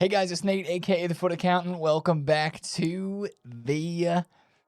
Hey guys, it's Nate, aka TheFutAccountant. Welcome back to the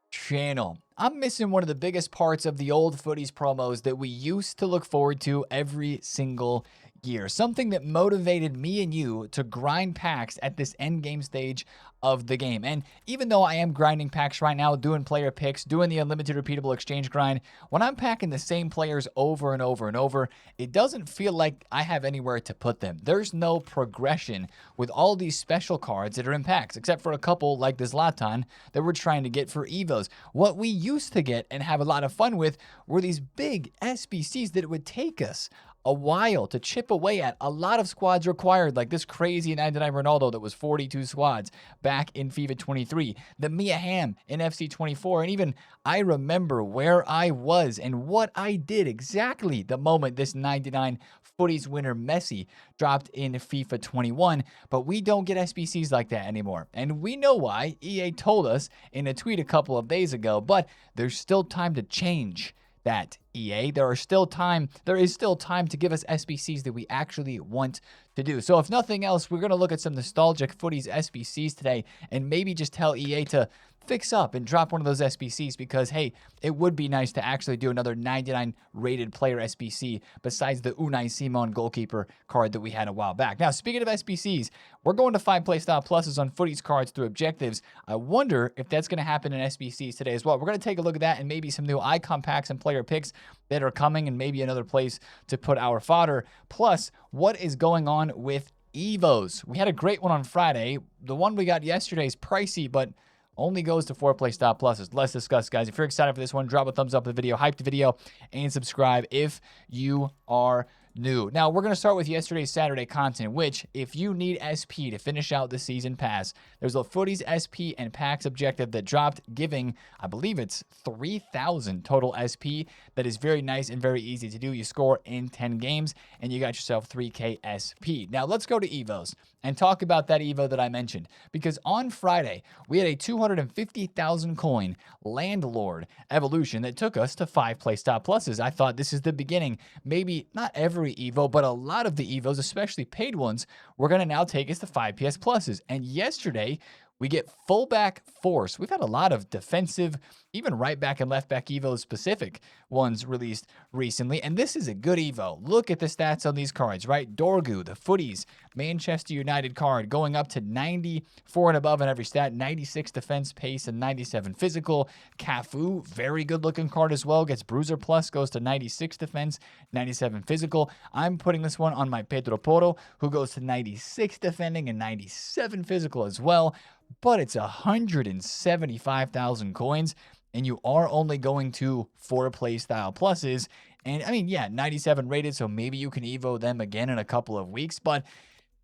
channel. I'm missing one of the biggest parts of the old footies promos that we used to look forward to every single year. Something that motivated me and you to grind packs at this end game stage of the game. And even though I am grinding packs right now, doing player picks, doing the unlimited repeatable exchange grind, when I'm packing the same players over and over and over, it doesn't feel like I have anywhere to put them. There's no progression with all these special cards that are in packs, except for a couple like the Zlatan that we're trying to get for Evos. What we used to get and have a lot of fun with were these big SBCs that it would take us a while to chip away at. A lot of squads required, like this crazy 99 Ronaldo that was 42 squads back in FIFA 23, the Mia Hamm in FC 24, and even I remember where I was and what I did exactly the moment this 99 footies winner Messi dropped in FIFA 21, but we don't get SBCs like that anymore. And we know why. EA told us in a tweet a couple of days ago, but there's still time to change that, EA. There is still time to give us SBCs that we actually want to do. So if nothing else, we're going to look at some nostalgic footies SBCs today and maybe just tell EA to fix up and drop one of those SBCs because, hey, it would be nice to actually do another 99 rated player SBC besides the Unai Simon goalkeeper card that we had a while back. Now, speaking of SBCs, we're going to 5 playstyle pluses on footies cards through objectives. I wonder if that's going to happen in SBCs today as well. We're going to take a look at that and maybe some new icon packs and player picks that are coming and maybe another place to put our fodder. Plus, what is going on with Evos? We had a great one on Friday. The one we got yesterday is pricey, but only goes to 4 playstyle pluses. Let's discuss, guys. If you're excited for this one, drop a thumbs up to the video, hype the video, and subscribe if you are new. Now, we're going to start with yesterday's Saturday content, which, if you need SP to finish out the season pass, there's a footies SP and packs objective that dropped, giving, I believe it's 3,000 total SP. That is very nice and very easy to do. You score in 10 games, and you got yourself 3K SP. Now, let's go to Evos and talk about that Evo that I mentioned, because on Friday, we had a 250,000 coin Landlord evolution that took us to 5 playstyle pluses. I thought this is the beginning. Maybe not every Evo, but a lot of the Evos, especially paid ones, were going to now take us to 5 PS pluses. And yesterday, we get fullback force. We've had a lot of defensive, even right back and left back Evo specific ones released recently. And this is a good Evo. Look at the stats on these cards, right? Dorgu, the footies, Manchester United card, going up to 94 and above in every stat, 96 defense, pace, and 97 physical. Cafu, very good looking card as well. Gets Bruiser Plus, goes to 96 defense, 97 physical. I'm putting this one on my Pedro Porro, who goes to 96 defending and 97 physical as well. But it's 175,000 coins, and you are only going to 4 playstyle pluses. And I mean, yeah, 97 rated, so maybe you can Evo them again in a couple of weeks. But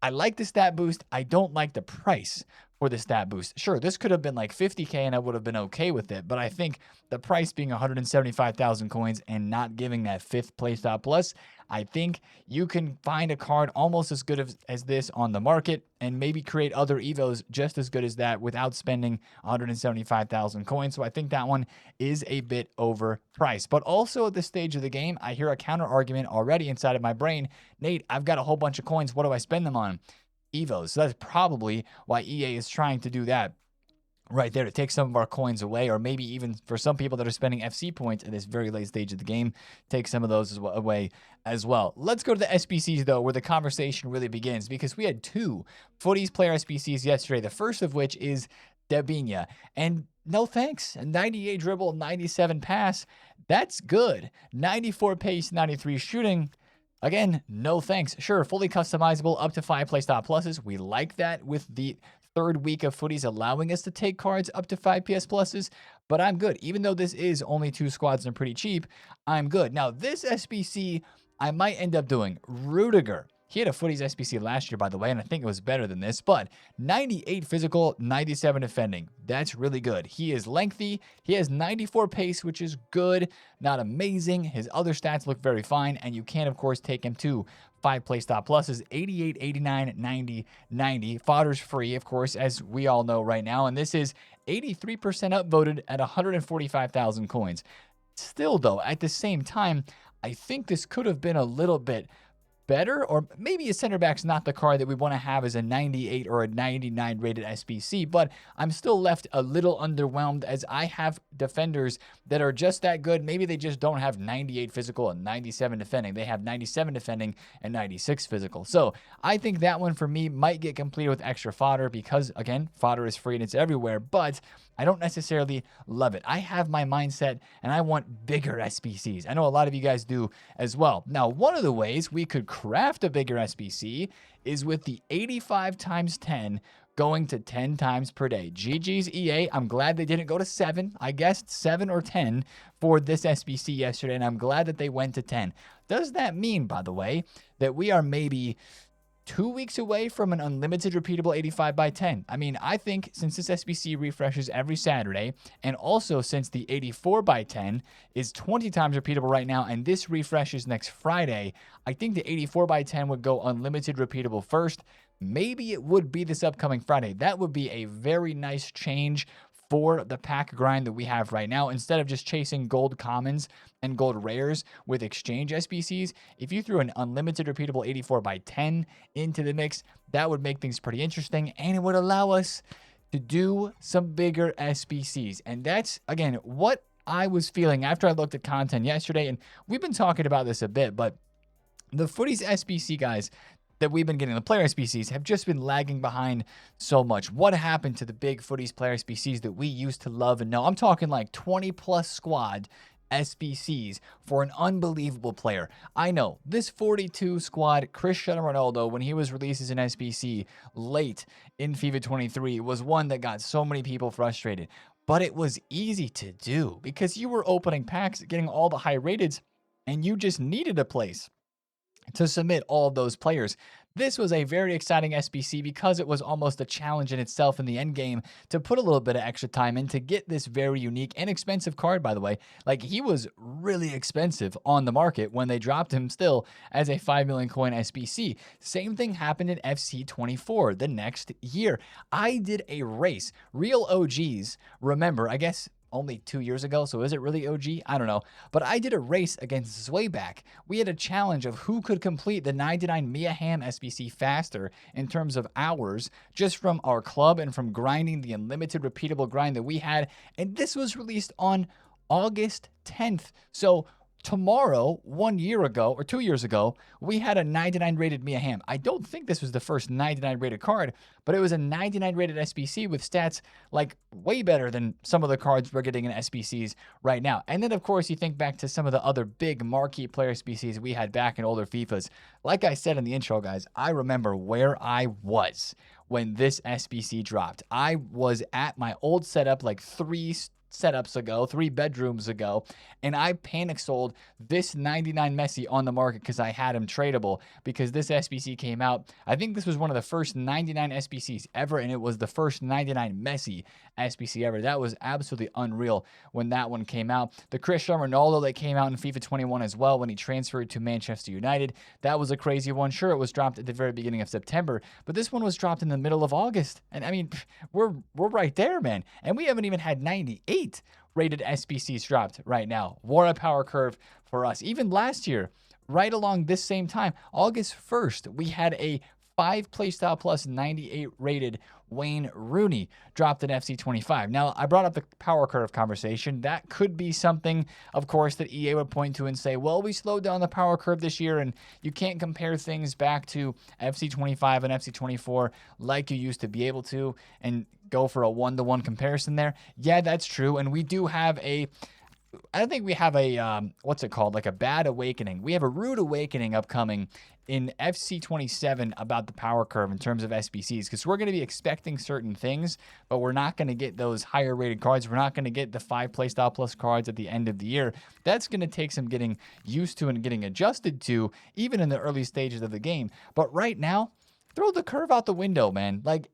I like the stat boost. I don't like the price for the stat boost. Sure, this could have been like 50K and I would have been okay with it, but I think the price being 175,000 coins and not giving that 5th playstyle plus, I think you can find a card almost as good as this on the market and maybe create other Evos just as good as that without spending 175,000 coins. So I think that one is a bit overpriced. But also at this stage of the game, I hear a counter argument already inside of my brain. Nate, I've got a whole bunch of coins. What do I spend them on? Evos. So that's probably why EA is trying to do that right there, to take some of our coins away, or maybe even for some people that are spending FC points at this very late stage of the game, take some of those away as well. Let's go to the SBCs, though, where the conversation really begins, because we had 2 footies player SBCs yesterday, the first of which is Debinha. And no thanks. 98 dribble, 97 pass. That's good. 94 pace, 93 shooting. Again, no thanks. Sure, fully customizable, up to 5 playstyle pluses. We like that with the 3rd week of footies allowing us to take cards up to 5 PS pluses, but I'm good. Even though this is only 2 squads and pretty cheap, I'm good. Now, this SBC, I might end up doing Rudiger. He had a footies SBC last year, by the way, and I think it was better than this, but 98 physical, 97 defending. That's really good. He is lengthy. He has 94 pace, which is good, not amazing. His other stats look very fine, and you can, of course, take him to 5 playstyle pluses, 88, 89, 90, 90. Fodder's free, of course, as we all know right now, and this is 83% upvoted at 145,000 coins. Still, though, at the same time, I think this could have been a little bit better, or maybe a center back's not the card that we want to have as a 98 or a 99 rated SBC, but I'm still left a little underwhelmed as I have defenders that are just that good. Maybe they just don't have 98 physical and 97 defending. They have 97 defending and 96 physical. So I think that one for me might get completed with extra fodder because, again, fodder is free and it's everywhere, but I don't necessarily love it. I have my mindset and I want bigger SBCs. I know a lot of you guys do as well. Now, one of the ways we could craft a bigger SBC is with the 85 times 10 going to 10 times per day. GG's EA. I'm glad they didn't go to 7. I guessed 7 or 10 for this SBC yesterday, and I'm glad that they went to 10. Does that mean, by the way, that we are maybe 2 weeks away from an unlimited repeatable 85 by 10? I mean, I think since this SBC refreshes every Saturday, and also since the 84 by 10 is 20 times repeatable right now, and this refreshes next Friday, I think the 84 by 10 would go unlimited repeatable first. Maybe it would be this upcoming Friday. That would be a very nice change for the pack grind that we have right now. Instead of just chasing gold commons and gold rares with exchange SBCs, if you threw an unlimited repeatable 84 by 10 into the mix, that would make things pretty interesting, and it would allow us to do some bigger SBCs. And that's, again, what I was feeling after I looked at content yesterday, and we've been talking about this a bit, but the Footies SBC guys that we've been getting, the player SBCs, have just been lagging behind so much. What happened to the big Footies player SBCs that we used to love and know? I'm talking like 20 plus squad SBCs for an unbelievable player. I know this 42 squad Cristiano Ronaldo, when he was released as an SBC late in FIFA 23, was one that got so many people frustrated. But it was easy to do because you were opening packs, getting all the high rateds, and you just needed a place to submit all of those players. This was a very exciting SBC because it was almost a challenge in itself in the end game to put a little bit of extra time in to get this very unique and expensive card, by the way. Like, he was really expensive on the market when they dropped him still as a 5 million coin SBC. Same thing happened in FC 24 the next year. I did a race. Real OGs, remember, I guess only 2 years ago, so is it really OG? I don't know. But I did a race against Zwayback. We had a challenge of who could complete the 99 Mia Hamm SBC faster in terms of hours, just from our club and from grinding the unlimited repeatable grind that we had. And this was released on August 10th. So tomorrow, 1 year ago or 2 years ago, we had a 99 rated Mia Hamm. I don't think this was the first 99 rated card, but it was a 99 rated SBC with stats like way better than some of the cards we're getting in SBCs right now. And then, of course, you think back to some of the other big marquee player SBCs we had back in older FIFAs. Like I said in the intro, guys, I remember where I was when this SBC dropped. I was at my old setup like 3 bedrooms ago, and I panic sold this 99 Messi on the market because I had him tradable because this SBC came out. I think this was one of the first 99 SBCs ever, and it was the first 99 Messi SBC ever. That was absolutely unreal when that one came out. The Cristiano Ronaldo that came out in FIFA 21 as well when he transferred to Manchester United, that was a crazy one. Sure, it was dropped at the very beginning of September, but this one was dropped in the middle of August. And I mean, we're right there, man. And we haven't even had 98 rated SBCs dropped right now. What a power curve for us. Even last year, right along this same time, August 1st, we had a 5 playstyle plus 98 rated Wayne Rooney dropped in FC 25. Now, I brought up the power curve conversation. That could be something, of course, that EA would point to and say, well, we slowed down the power curve this year, and you can't compare things back to FC 25 and FC 24 like you used to be able to and go for a one-to-one comparison there. Yeah, that's true, and we do have I think we have what's it called? Like a bad awakening. We have a rude awakening upcoming in FC 27 about the power curve in terms of SBCs, because we're going to be expecting certain things, but we're not going to get those higher rated cards. We're not going to get the 5 playstyle plus cards at the end of the year. That's going to take some getting used to and getting adjusted to, even in the early stages of the game. But right now, throw the curve out the window, man. Like,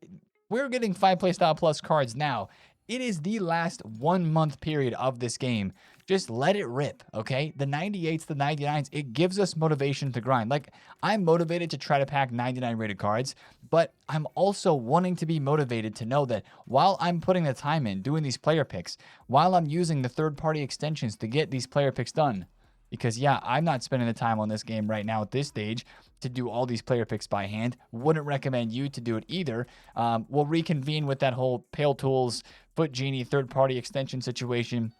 we're getting 5 playstyle plus cards now. It is the last 1 month period of this game. Just let it rip, okay? The 98s, the 99s, it gives us motivation to grind. Like, I'm motivated to try to pack 99 rated cards, but I'm also wanting to be motivated to know that while I'm putting the time in, doing these player picks, while I'm using the third-party extensions to get these player picks done, because, yeah, I'm not spending the time on this game right now at this stage to do all these player picks by hand. Wouldn't recommend you to do it either. We'll reconvene with that whole Pale Tools, Foot Genie, third-party extension situation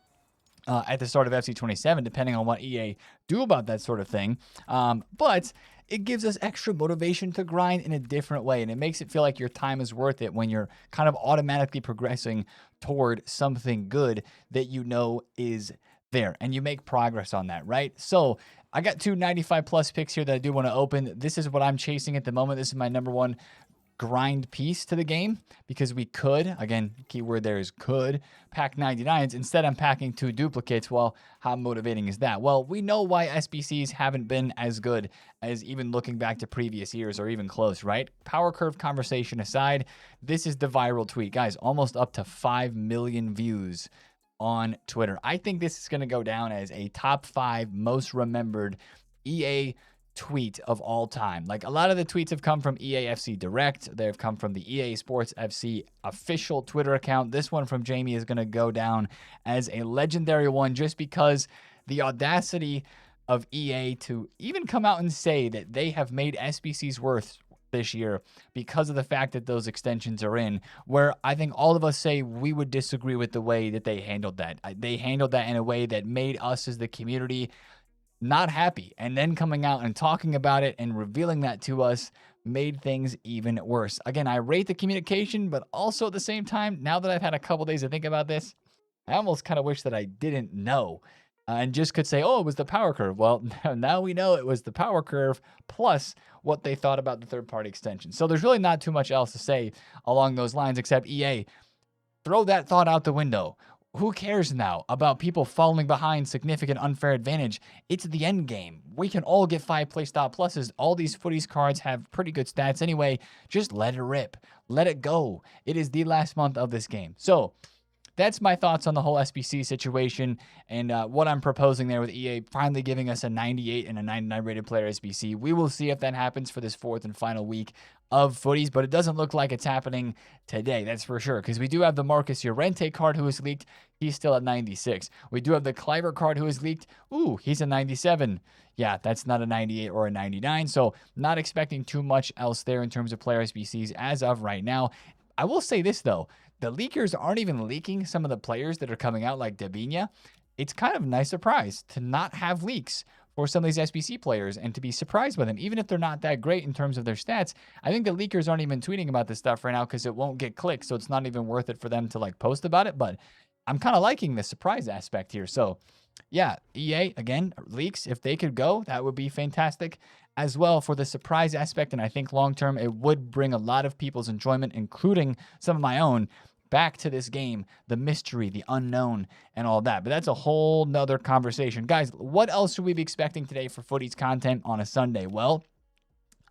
at the start of FC27, depending on what EA do about that sort of thing. But it gives us extra motivation to grind in a different way, and it makes it feel like your time is worth it when you're kind of automatically progressing toward something good that you know is there, and you make progress on that, right? So I got 2 95+ picks here that I do want to open. This is what I'm chasing at the moment. This is my number one grind piece to the game, because we could, again, keyword there is could, pack 99s. Instead, I'm packing 2 duplicates. Well, how motivating is that? Well, we know why SBCs haven't been as good as even looking back to previous years or even close, right? Power curve conversation aside, this is the viral tweet. Guys, almost up to 5 million views on Twitter. I think this is going to go down as a top 5 most remembered EA tweet of all time. Like, a lot of the tweets have come from EAFC Direct. They've come from the EA Sports FC official Twitter account. This one from Jamie is going to go down as a legendary one, just because the audacity of EA to even come out and say that they have made SBCs worth this year because of the fact that those extensions are in, where I think all of us say we would disagree with the way that they handled that. They handled that in a way that made us as the community not happy, and then coming out and talking about it and revealing that to us made things even worse. Again, I rate the communication, but also at the same time, now that I've had a couple days to think about this, I almost kind of wish that I didn't know and just could say, oh, it was the power curve. Well, now we know it was the power curve plus what they thought about the third-party extension. So there's really not too much else to say along those lines, except EA, throw that thought out the window. Who cares now about people falling behind significant unfair advantage? It's the end game. We can all get 5 playstyle pluses. All these footies cards have pretty good stats anyway. Just let it rip. Let it go. It is the last month of this game. So that's my thoughts on the whole SBC situation and what I'm proposing there with EA finally giving us a 98 and a 99 rated player SBC. We will see if that happens for this 4th and final week of footies, but it doesn't look like it's happening today, that's for sure, because we do have the Marcus Llorente card who is leaked. He's still at 96. We do have the Cliver card who is leaked. Ooh, he's a 97. Yeah, that's not a 98 or a 99, so not expecting too much else there in terms of player SBCs as of right now. I will say this, though. The leakers aren't even leaking some of the players that are coming out, like Davinia. It's kind of a nice surprise to not have leaks for some of these SBC players and to be surprised by them, even if they're not that great in terms of their stats. I think the leakers aren't even tweeting about this stuff right now because it won't get clicks, so it's not even worth it for them to like post about it. But I'm kind of liking the surprise aspect here. So yeah, EA, again, leaks, if they could go, that would be fantastic as well for the surprise aspect. And I think long-term, it would bring a lot of people's enjoyment, including some of my own, back to this game, the mystery, the unknown, and all that. But that's a whole nother conversation. Guys, what else should we be expecting today for footies content on a Sunday? Well,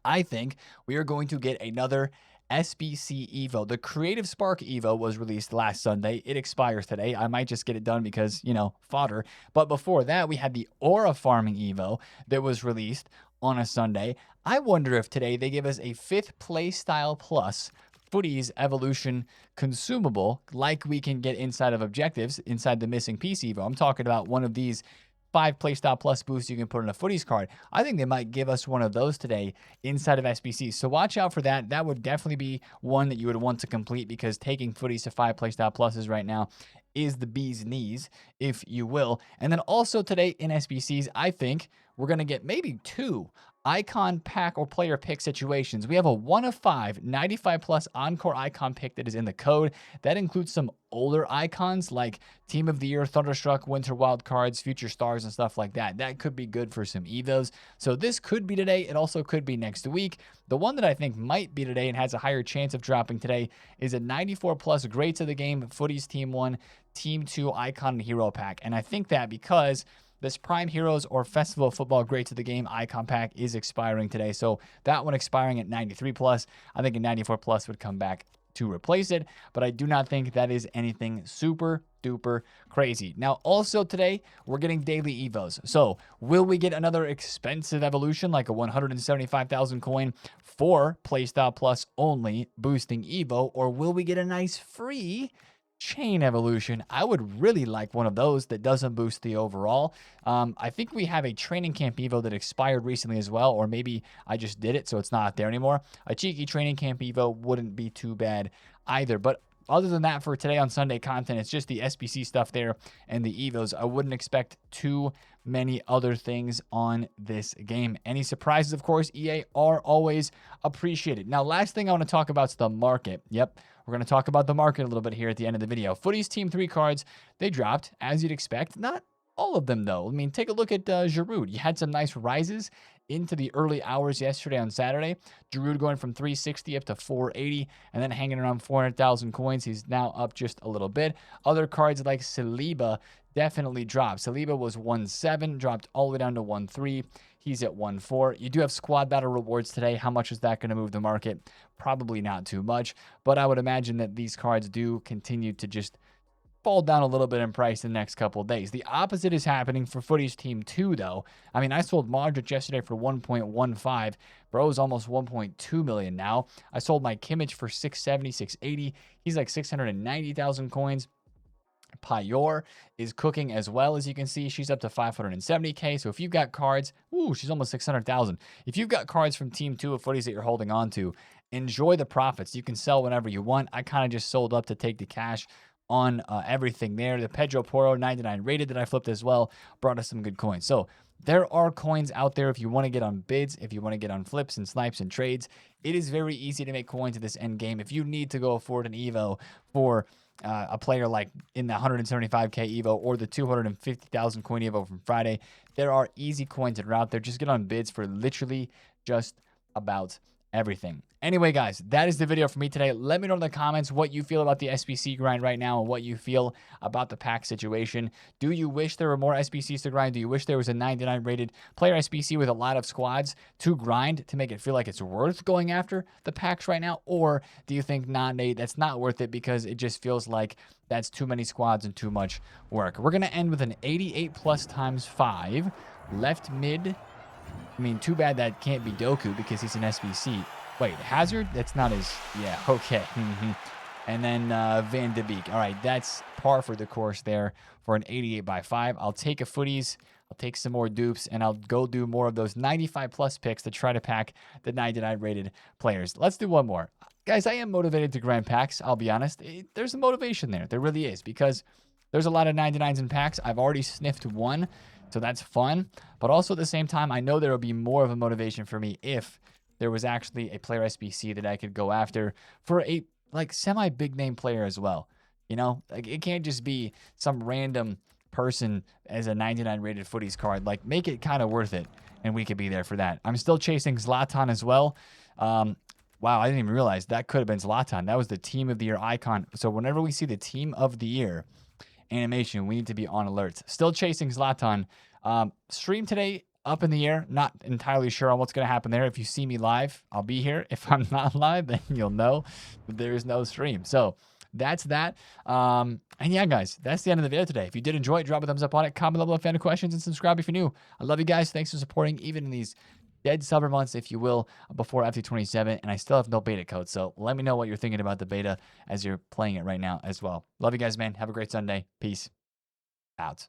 I think we are going to get another SBC Evo. The Creative Spark Evo was released last Sunday. It expires today. I might just get it done because, you know, fodder. But before that, we had the Aura Farming Evo that was released on a Sunday. I wonder if today they give us a 5th Playstyle Plus Footies Evolution consumable like we can get inside of objectives, inside the Missing Piece Evo. I'm talking about one of these 5 Playstyle Plus boosts you can put in a footies card. I think they might give us one of those today inside of SBC. So watch out for that. That would definitely be one that you would want to complete, because taking footies to 5 Playstyle Pluses right now is the bee's knees, if you will. And then also today in SBCs, I think we're going to get maybe 2 icon pack or player pick situations. We have a 1 of 5 95 plus encore icon pick that is in the code. That includes some older icons like Team of the Year, Thunderstruck, Winter Wild Cards, Future Stars, and stuff like that. That could be good for some Evos. So this could be today. It also could be next week. The one that I think might be today and has a higher chance of dropping today is a 94 plus Greats of the Game Footies Team 1, Team 2 Icon and Hero Pack. And I think that because this Prime Heroes or Festival of Football Greats of the Game Icon Pack is expiring today. So that one expiring at 93 plus. I think a 94 plus would come back to replace it, but I do not think that is anything super duper crazy. Now, also today, we're getting daily Evos. So will we get another expensive evolution like a 175,000 coin for Playstyle Plus only boosting Evo, or will we get a nice free chain evolution. I would really like one of those that doesn't boost the overall. I think we have a training camp Evo that expired recently as well, or maybe I just did it so it's not there anymore. A cheeky training camp Evo wouldn't be too bad either. But other than that, for today on Sunday content, it's just the SBC stuff there and the Evos. I wouldn't expect too many other things on this game. Any surprises, of course, EA are always appreciated. Now, last thing I want to talk about is the market. Yep, we're going to talk about the market a little bit here at the end of the video. Footy's Team 3 cards, they dropped, as you'd expect. Not all of them, though. I mean, take a look at Giroud. You had some nice rises into the early hours yesterday on Saturday. Giroud going from 360 up to 480 and then hanging around 400,000 coins. He's now up just a little bit. Other cards like Saliba definitely dropped. Saliba was 1.7, dropped all the way down to 1.3. He's at 1.4. You do have squad battle rewards today. How much is that going to move the market? Probably not too much, but I would imagine that these cards do continue to just fall down a little bit in price in the next couple of days. The opposite is happening for Footy's Team 2, though. I mean, I sold Modric yesterday for 1.15. Bro's almost 1.2 million now. I sold my Kimmich for 670, 680. He's like 690,000 coins. Payor is cooking as well, as you can see. She's up to 570k. So if you've got cards, she's almost 600,000. If you've got cards from Team 2 of Footies that you're holding on to, enjoy the profits. You can sell whenever you want. I kind of just sold up to take the cash on everything there. The Pedro Porro 99 rated that I flipped as well brought us some good coins. So there are coins out there if you want to get on bids, if you want to get on flips and snipes and trades. It is very easy to make coins in this end game. If you need to go afford an Evo for a player like in the 175k Evo or the 250,000 coin Evo from Friday, there are easy coins that are out there. Just get on bids for literally just about everything. Anyway, guys, that is the video for me today. Let me know in the comments what you feel about the SBC grind right now and what you feel about the pack situation. Do you wish there were more SBCs to grind? Do you wish there was a 99 rated player SBC with a lot of squads to grind to make it feel like it's worth going after the packs right now? Or do you think, nah, Nate, that's not worth it because it just feels like that's too many squads and too much work? We're going to end with an 88 plus times 5 left mid. I mean, too bad that can't be Doku because he's an SBC. Wait, Hazard? That's not his... Yeah, okay. And then Van de Beek. All right, that's par for the course there for an 88 by 5. I'll take a Footies. I'll take some more dupes, and I'll go do more of those 95-plus picks to try to pack the 99 rated players. Let's do one more. Guys, I am motivated to grind packs, I'll be honest. There's a motivation there. There really is, because there's a lot of 99s in packs. I've already sniffed one, so that's fun. But also at the same time, I know there will be more of a motivation for me if there was actually a player SBC that I could go after for a like semi-big name player as well. You know, like it can't just be some random person as a 99 rated Footies card. Like, make it kind of worth it, and we could be there for that. I'm still chasing Zlatan as well. Wow, I didn't even realize that could have been Zlatan. That was the Team of the Year icon. So whenever we see the Team of the Year animation, we need to be on alert. Still chasing Zlatan. Stream today, up in the air. Not entirely sure on what's going to happen there. If you see me live, I'll be here. If I'm not live, then you'll know that there is no stream. So that's that. And yeah, guys, that's the end of the video today. If you did enjoy it, drop a thumbs up on it, comment below if you have any questions, and subscribe if you're new. I love you guys. Thanks for supporting, even in these dead summer months, if you will, before FT27. And I still have no beta code. So let me know what you're thinking about the beta as you're playing it right now as well. Love you guys, man. Have a great Sunday. Peace out.